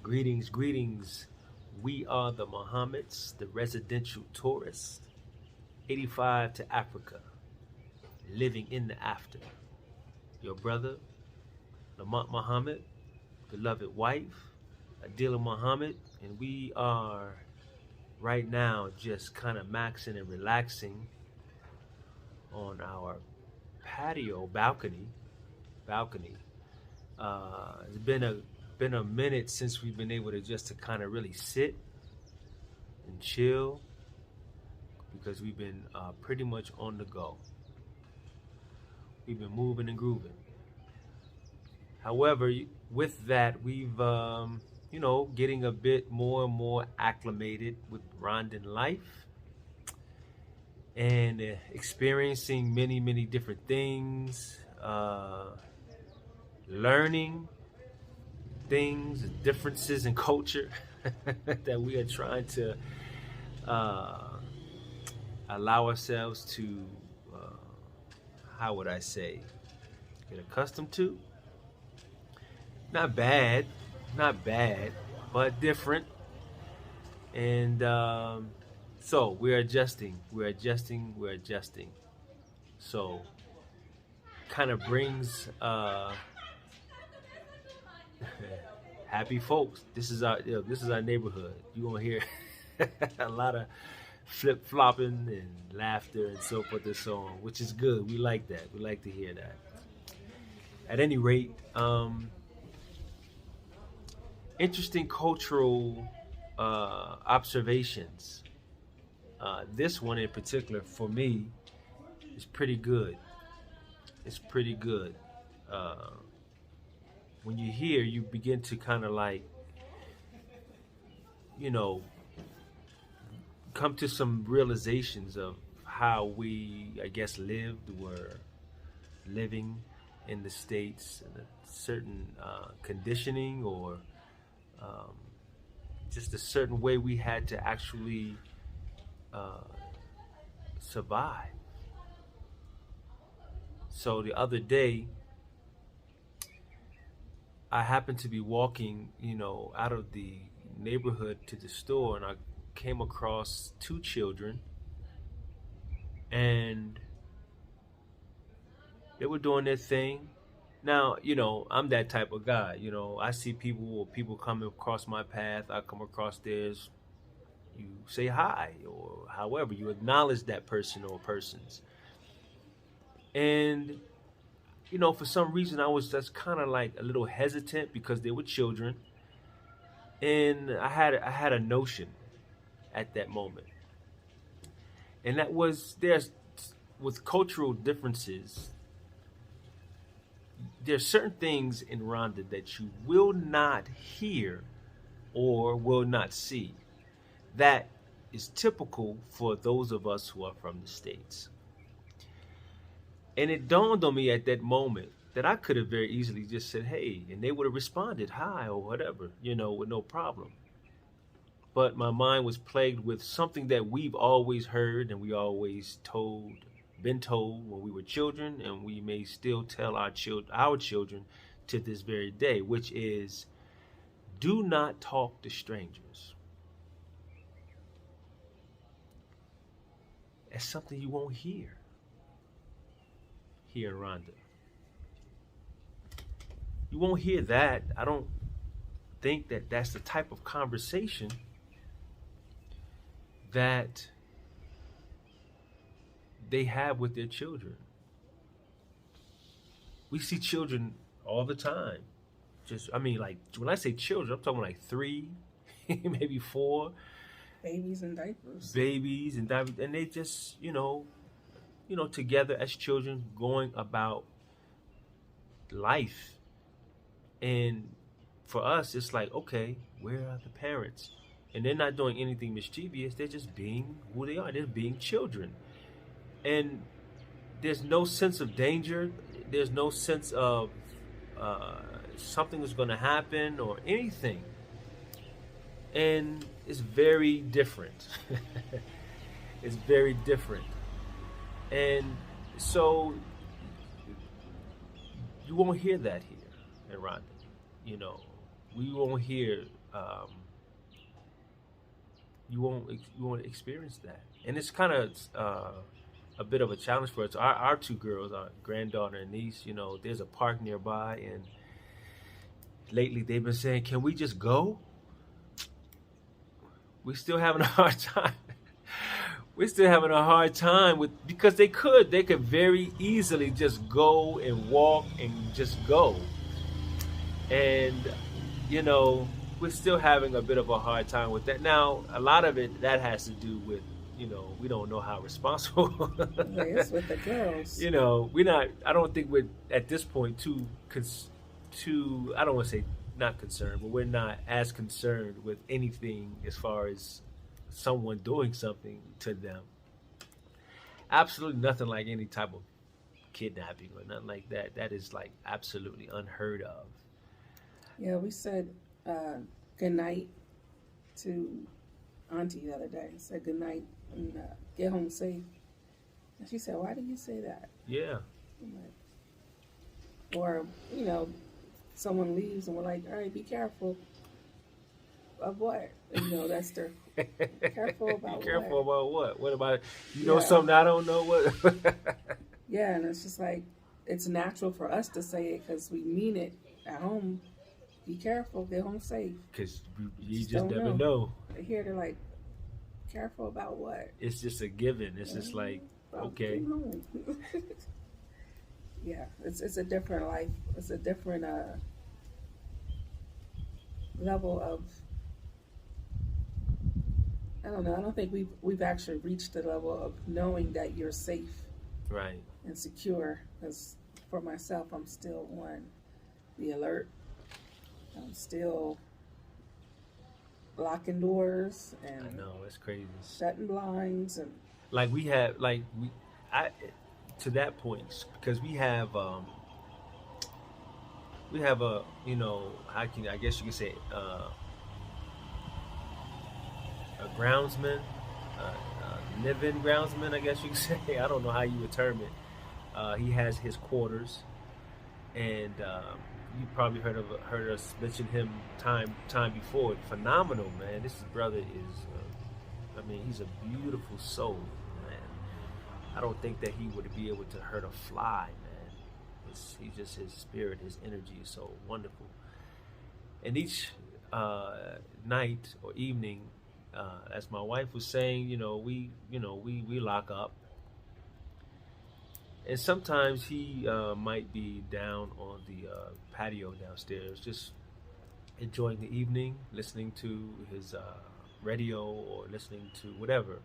Greetings, greetings. We are the Mohammeds, the residential tourists, 85 to Africa, living in the after. Your brother, Lamont Muhammad, beloved wife, Adila Muhammad, and we are right now just kind of maxing and relaxing on our patio balcony. It's been a minute since we've been able to just to kind of really sit and chill because we've been pretty much on the go. We've been moving and grooving. However, with that, we've getting a bit more and more acclimated with Rwandan life and experiencing many different things, learning things, differences in culture that we are trying to allow ourselves to, how would I say, get accustomed to. Not bad, but different. And so we're adjusting. So kind of brings happy folks. This is our neighborhood. You're gonna hear a lot of flip flopping and laughter and so forth and so on, which is good. We like that. We like to hear that. At any rate, interesting cultural observations. This one in particular, for me, is pretty good. It's pretty good. When you hear, you begin to kind of like, come to some realizations of how we, I guess, were living in the States, and a certain conditioning or just a certain way we had to actually survive. So the other day, I happened to be walking, out of the neighborhood to the store, and I came across two children, and they were doing their thing. Now, I'm that type of guy. I see people coming across my path, I come across theirs, you say hi, or however, you acknowledge that person or persons. And for some reason, I was just kind of like a little hesitant because they were children, and I had a notion at that moment, and that was there's with cultural differences. There's certain things in Rwanda that you will not hear or will not see. That is typical for those of us who are from the States. And it dawned on me at that moment that I could have very easily just said, hey, and they would have responded, hi, or whatever, with no problem. But my mind was plagued with something that we've always heard and we always been told when we were children, and we may still tell our children to this very day, which is, do not talk to strangers. That's something you won't hear here in Rwanda. You won't hear that. I don't think that that's the type of conversation that they have with their children. We see children all the time. Like when I say children, I'm talking like 3, maybe 4. Babies in diapers. And they just, together as children going about life. And for us, it's like, okay, where are the parents? And they're not doing anything mischievous. They're just being who they are. They're being children. And there's no sense of danger. There's no sense of something is going to happen or anything. And it's very different. It's very different. And so you won't hear that here in Rwanda. We won't hear um, you won't experience that, and it's kind of a bit of a challenge for us. Our two girls, our granddaughter and niece, there's a park nearby, and lately they've been saying, "Can we just go?" We're still having a hard time. We're still having a hard time because they could very easily just go and walk and just go, and you know we're still having a bit of a hard time with that. Now, a lot of it that has to do with we don't know how responsible. Yes, with the girls. We're not. I don't think we're at this point too. I don't want to say not concerned, but we're not as concerned with anything as far as someone doing something to them. Absolutely nothing like any type of kidnapping or nothing like that. That is like absolutely unheard of. Yeah, we said good night to Auntie the other day. Said good night and get home safe. And she said, "Why do you say that?" Yeah. I'm like, or someone leaves and we're like, "All right, be careful." Of what? That's their careful about Be careful what? about what? What about you know something I don't know what? Yeah, and it's just like it's natural for us to say it because we mean it at home. Be careful, get home safe. Because you just don't never know. Here they're like, careful about what? It's just a given. It's just like okay. Yeah, it's a different life. It's a different level of. I don't know. I don't think we've actually reached the level of knowing that you're safe, right, and secure. Because for myself, I'm still on the alert. I'm still locking doors and I know it's crazy. Shutting blinds and like I to that point because we have a I guess you could say a groundsman, live-in groundsman, I guess you could say. I don't know how you would term it. He has his quarters, and you probably heard us mention him time before. Phenomenal, man. This brother is, he's a beautiful soul, man. I don't think that he would be able to hurt a fly, man. He's just his spirit, his energy is so wonderful. And each night or evening, as my wife was saying, we lock up. And sometimes he might be down on the patio downstairs, just enjoying the evening, listening to his radio or listening to whatever.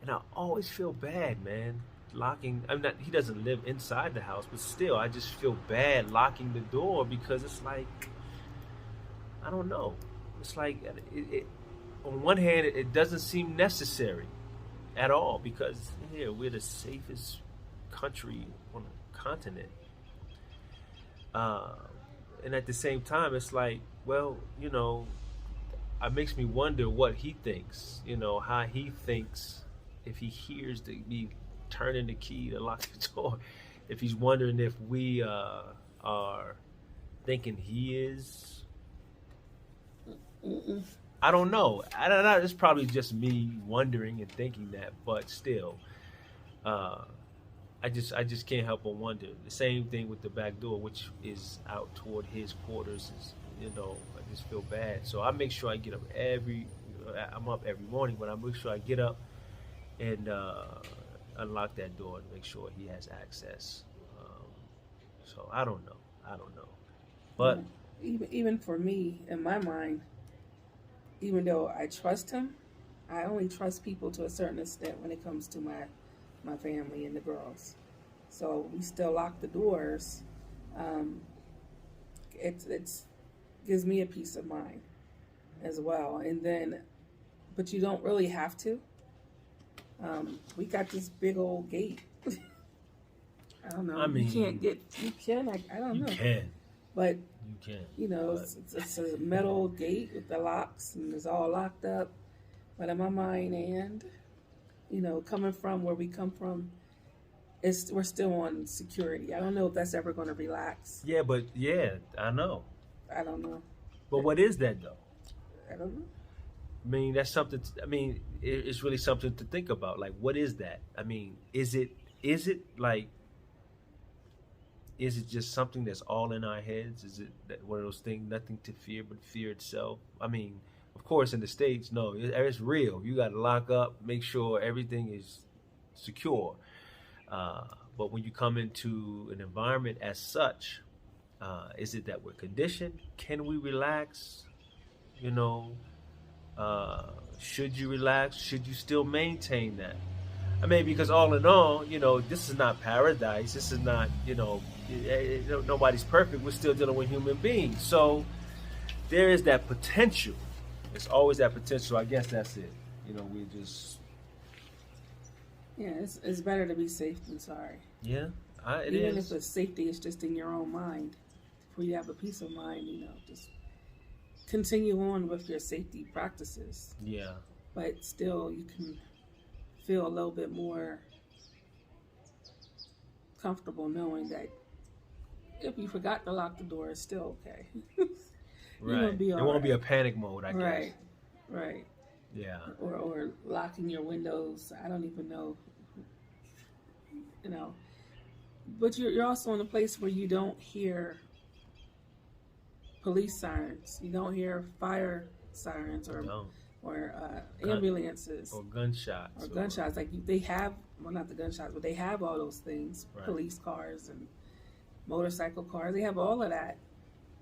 And I always feel bad, man, locking. He doesn't live inside the house, but still, I just feel bad locking the door because it's like, I don't know. It's like, on one hand, it doesn't seem necessary at all because here we're the safest country on the continent, and at the same time it's like, well, it makes me wonder what he thinks, how he thinks if he hears me turning the key to lock the door, if he's wondering if we are thinking he is. I don't know. It's probably just me wondering and thinking that, but still, I just can't help but wonder. The same thing with the back door, which is out toward his quarters. I just feel bad. So I make sure I get up I'm up every morning, but I make sure I get up and unlock that door and make sure he has access. So I don't know. But even for me, in my mind, even though I trust him, I only trust people to a certain extent when it comes to my family and the girls. So we still lock the doors. It's gives me a peace of mind as well. And then, but you don't really have to. We got this big old gate. I don't know. You can't get. You can. I don't know. You can. But you can. It's a metal gate with the locks, and it's all locked up. But in my mind, and coming from where we come from, we're still on security. I don't know if that's ever going to relax. Yeah, but I know. I don't know. But what is that though? don't know. I mean, that's something. It's really something to think about. Like, what is that? I mean, is it like, is it just something that's all in our heads? Is it that one of those things, nothing to fear but fear itself? I mean, of course, in the States, no, it's real. You got to lock up, make sure everything is secure. But when you come into an environment as such, is it that we're conditioned? Can we relax? You know, should you relax? Should you still maintain that? I mean, because all in all, this is not paradise. This is not, nobody's perfect. We're still dealing with human beings. So there is that potential. There's always that potential. I guess that's it. We just... Yeah, it's better to be safe than sorry. Yeah, it Even is. if the safety is just in your own mind, for you to have a peace of mind, just continue on with your safety practices. Yeah. But still, you can feel a little bit more comfortable knowing that if you forgot to lock the door, it's still okay. Right. There won't be a panic mode, I guess. Right. Yeah. Or locking your windows. I don't even know. But you're also in a place where you don't hear police sirens. You don't hear fire sirens or ambulances or gunshots. Or gunshots. Like they have, well, not the gunshots, but they have all those things. Right. Police cars and motorcycle cars. They have all of that.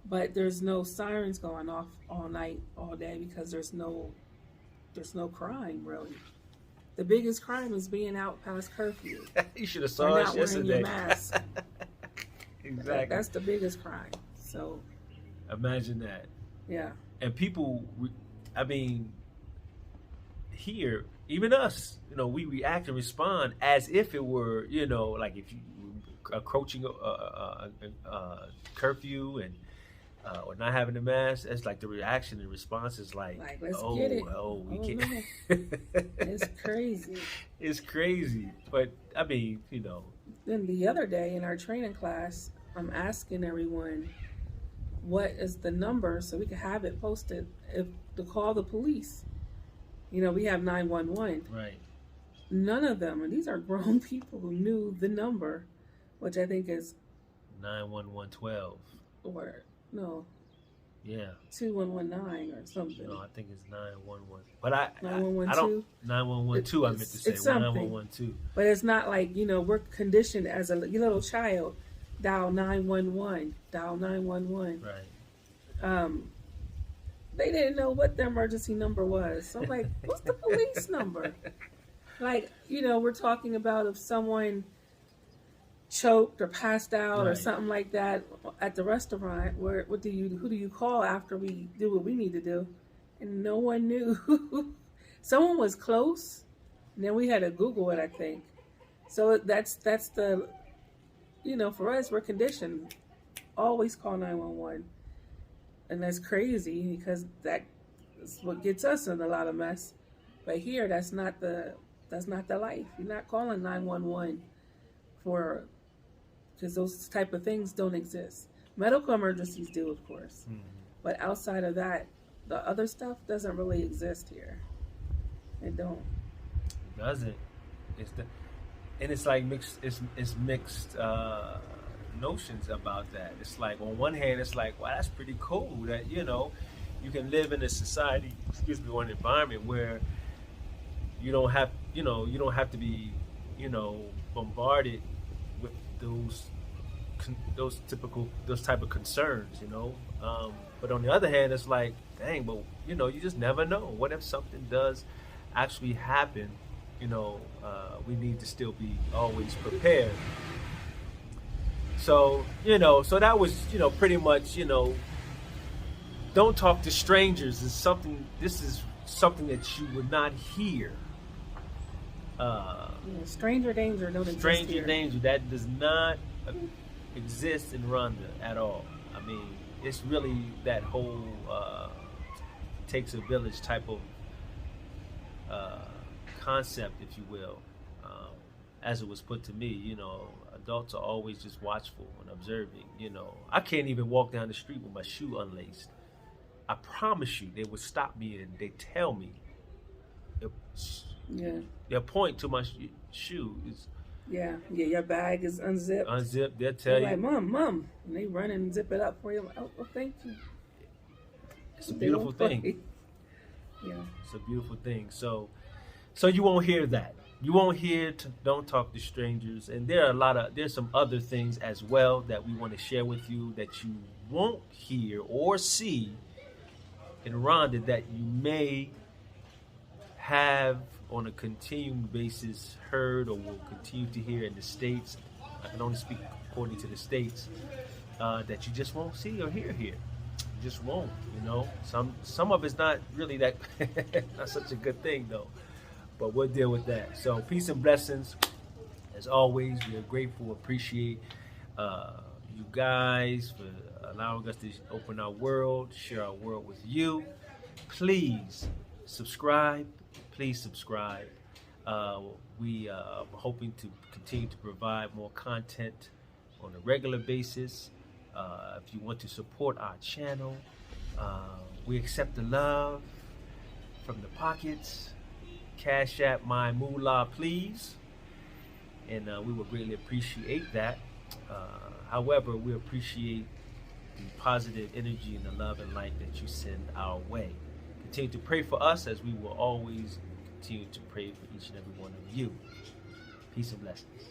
But there's no sirens going off all night, all day, because there's no crime, really. The biggest crime is being out past curfew. You should have saw us yesterday. Not wearing your mask. Exactly. That's the biggest crime. So imagine that. Yeah. And people, here, even us, we react and respond as if it were, like if you were approaching a curfew and or not having a mask, it's like the reaction and response is like let's get it. We can't. It's crazy. It's crazy. But Then the other day in our training class, I'm asking everyone what is the number so we can have it posted to call the police. We have 911. Right. None of them, and these are grown people who knew the number, which I think is 91112. Or no. Yeah. 2119 or something. No, I think it's 911. But I 9112. 9112. I meant to say 9112. But it's not like we're conditioned as a little child. Dial 911. Dial 911. Right. They didn't know what the emergency number was. So I'm like, what's the police number? Like, we're talking about if someone choked or passed out or something like that at the restaurant, who do you call after we do what we need to do? And no one knew. Someone was close, and then we had to Google it, I think. So that's the, for us, we're conditioned. Always call 911. And that's crazy because that's what gets us in a lot of mess. But here, that's not the life. You're not calling 911 because those type of things don't exist. Medical emergencies do, of course. Mm-hmm. But outside of that, the other stuff doesn't really exist here. It don't. It doesn't. And it's like mixed. It's mixed notions about that. It's like on one hand, it's like, wow, that's pretty cool that you can live in a society, or an environment where you don't have to be bombarded with those type of concerns, but on the other hand, it's like, dang, but you just never know. What if something does actually happen? We need to still be always prepared. So so that was pretty much don't talk to strangers is something. This is something that you would not hear. Stranger danger don't exist Stranger here. danger, that does not exist in Rwanda at all. I mean, it's really that whole takes a village type of concept, if you will, as it was put to me. Adults are always just watchful and observing. I can't even walk down the street with my shoe unlaced. I promise you, they would stop me and they tell me, Yeah. they'll point to my shoes. Yeah. Yeah. Your bag is unzipped. Unzip, they'll tell They're you. like, Mom. And they run and zip it up for you. I'm like, oh, well, thank you. It's a They beautiful don't play. thing. Yeah. It's a beautiful thing. So you won't hear that. You won't hear don't talk to strangers. And there's some other things as well that we want to share with you that you won't hear or see in Rwanda that you may have on a continuing basis heard or will continue to hear in the States. I can only speak according to the States, that you just won't see or hear here. You just won't, you know. Some of it's not really that not such a good thing though. But we'll deal with that. So peace and blessings. As always, we are grateful, appreciate you guys for allowing us to open our world, share our world with you. Please subscribe. Please subscribe. We are hoping to continue to provide more content on a regular basis. If you want to support our channel, we accept the love from the pockets. Cash App my moolah, please. And we would greatly appreciate that. However, we appreciate the positive energy and the love and light that you send our way. Continue to pray for us as we will always continue to pray for each and every one of you. Peace and blessings.